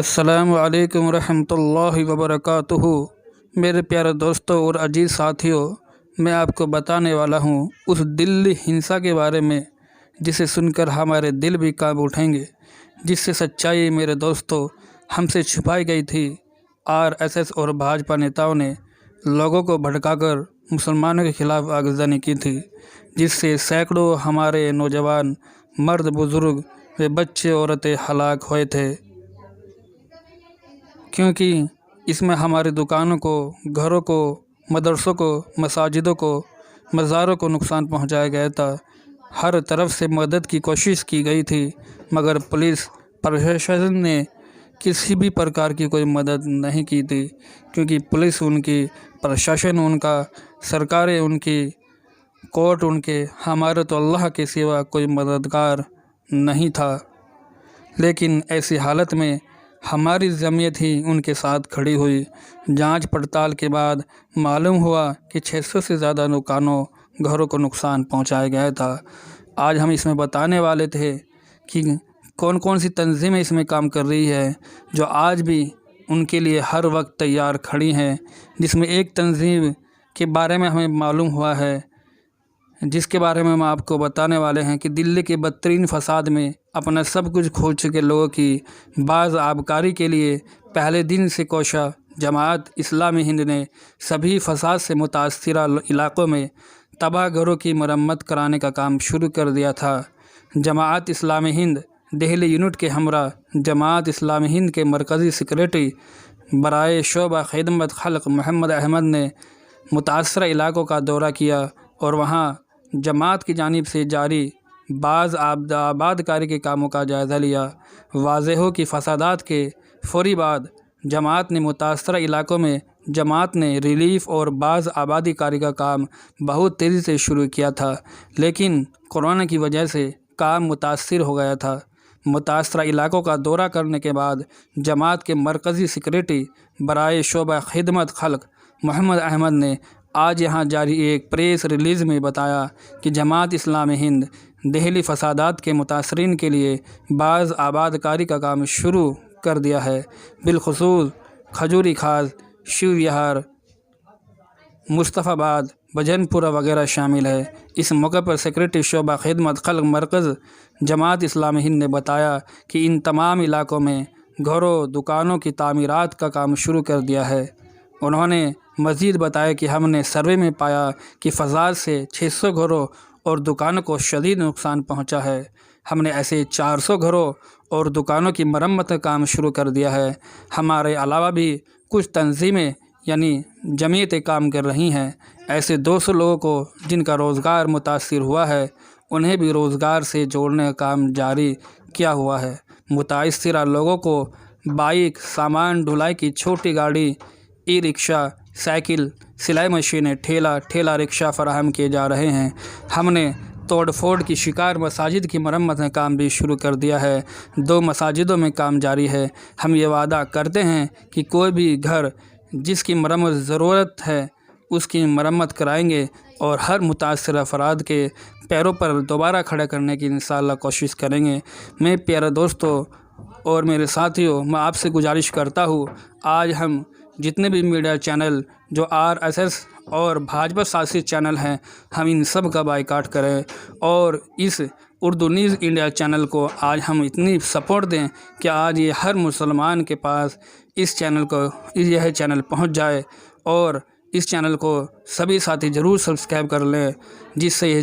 السلام علیکم ورحمۃ اللہ وبرکاتہ۔ میرے پیارے دوستوں اور عزیز ساتھیوں، میں آپ کو بتانے والا ہوں اس دلی ہنسا کے بارے میں جسے سن کر ہمارے دل بھی کانپ اٹھیں گے، جس سے سچائی میرے دوستوں ہم سے چھپائی گئی تھی۔ RSS اور بھاجپا نیتاؤں نے لوگوں کو بھڑکا کر مسلمانوں کے خلاف آگزانی کی تھی، جس سے سینکڑوں ہمارے نوجوان، مرد، بزرگ و بچے، عورتیں ہلاک ہوئے تھے، کیونکہ اس میں ہماری دکانوں کو، گھروں کو، مدرسوں کو، مساجدوں کو، مزاروں کو نقصان پہنچایا گیا تھا۔ ہر طرف سے مدد کی کوشش کی گئی تھی، مگر پولیس پرشاسن نے کسی بھی پرکار کی کوئی مدد نہیں کی تھی، کیونکہ پولیس ان کی، پرشاسن ان کا، سرکاریں ان کی، کورٹ ان کے، ہمارے تو اللہ کے سوا کوئی مددگار نہیں تھا۔ لیکن ایسی حالت میں ہماری جمعیت ہی ان کے ساتھ کھڑی ہوئی۔ جانچ پڑتال کے بعد معلوم ہوا کہ 600 سے زیادہ دکانوں، گھروں کو نقصان پہنچایا گیا تھا۔ آج ہم اس میں بتانے والے تھے کہ کون کون سی تنظیمیں اس میں کام کر رہی ہے، جو آج بھی ان کے لیے ہر وقت تیار کھڑی ہیں، جس میں ایک تنظیم کے بارے میں ہمیں معلوم ہوا ہے، جس کے بارے میں ہم آپ کو بتانے والے ہیں کہ دلی کے بدترین فساد میں اپنا سب کچھ کھو چکے لوگوں کی باز آبکاری کے لیے پہلے دن سے کوشاں جماعت اسلامی ہند نے سبھی فساد سے متاثرہ علاقوں میں تباہ گھروں کی مرمت کرانے کا کام شروع کر دیا تھا۔ جماعت اسلامی ہند دہلی یونٹ کے ہمراہ جماعت اسلامی ہند کے مرکزی سیکریٹری برائے شعبہ خدمت خلق محمد احمد نے متاثرہ علاقوں کا دورہ کیا اور وہاں جماعت کی جانب سے جاری باز آبادکاری کے کاموں کا جائزہ لیا۔ واضح ہو کہ فسادات کے فوری بعد جماعت نے متاثرہ علاقوں میں ریلیف اور باز آبادی کاری کا کام بہت تیزی سے شروع کیا تھا، لیکن کورونا کی وجہ سے کام متاثر ہو گیا تھا۔ متاثرہ علاقوں کا دورہ کرنے کے بعد جماعت کے مرکزی سیکریٹری برائے شعبہ خدمت خلق محمد احمد نے آج یہاں جاری ایک پریس ریلیز میں بتایا کہ جماعت اسلامی ہند دہلی فسادات کے متاثرین کے لیے باز آبادکاری کا کام شروع کر دیا ہے، بالخصوص کھجوری کھاس، شیو وہار، مصطفیٰ آباد، بھجن پورہ وغیرہ شامل ہے۔ اس موقع پر سیکریٹری شعبہ خدمت خلق مرکز جماعت اسلامی ہند نے بتایا کہ ان تمام علاقوں میں گھروں، دکانوں کی تعمیرات کا کام شروع کر دیا ہے۔ انہوں نے مزید بتایا کہ ہم نے سروے میں پایا کہ فساد سے 600 گھروں اور دکانوں کو شدید نقصان پہنچا ہے۔ ہم نے ایسے 400 گھروں اور دکانوں کی مرمت کا کام شروع کر دیا ہے۔ ہمارے علاوہ بھی کچھ تنظیمیں یعنی جمعیتیں کام کر رہی ہیں۔ ایسے 200 لوگوں کو جن کا روزگار متاثر ہوا ہے، انہیں بھی روزگار سے جوڑنے کا کام جاری کیا ہوا ہے۔ متاثرہ لوگوں کو بائک، سامان ڈھلائی کی چھوٹی گاڑی، ای رکشہ، سائیکل، سلائی مشینیں، ٹھیلا رکشہ فراہم کیے جا رہے ہیں۔ ہم نے توڑ پھوڑ کی شکار مساجد کی مرمت کا کام بھی شروع کر دیا ہے۔ 2 مساجدوں میں کام جاری ہے۔ ہم یہ وعدہ کرتے ہیں کہ کوئی بھی گھر جس کی مرمت ضرورت ہے اس کی مرمت کرائیں گے اور ہر متاثرہ افراد کے پیروں پر دوبارہ کھڑا کرنے کی انشاءاللہ کوشش کریں گے۔ میں پیارے دوستوں اور میرے ساتھیوں، میں آپ سے گزارش کرتا ہوں، آج ہم جتنے بھی میڈیا چینل جو RSS اور بھاجپا شاست چینل ہیں، ہم ان سب کا بائیکاٹ کریں اور اس اردو نیوز انڈیا چینل کو آج ہم اتنی سپورٹ دیں کہ آج یہ ہر مسلمان کے پاس اس چینل کو یہ چینل پہنچ جائے، اور اس چینل کو سبھی ساتھی ضرور سبسکرائب کر لیں، جس سے یہ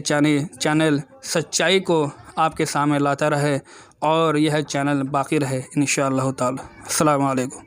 چینل سچائی کو آپ کے سامنے لاتا رہے اور یہ چینل باقی رہے انشاءاللہ تعالی۔ السلام علیکم۔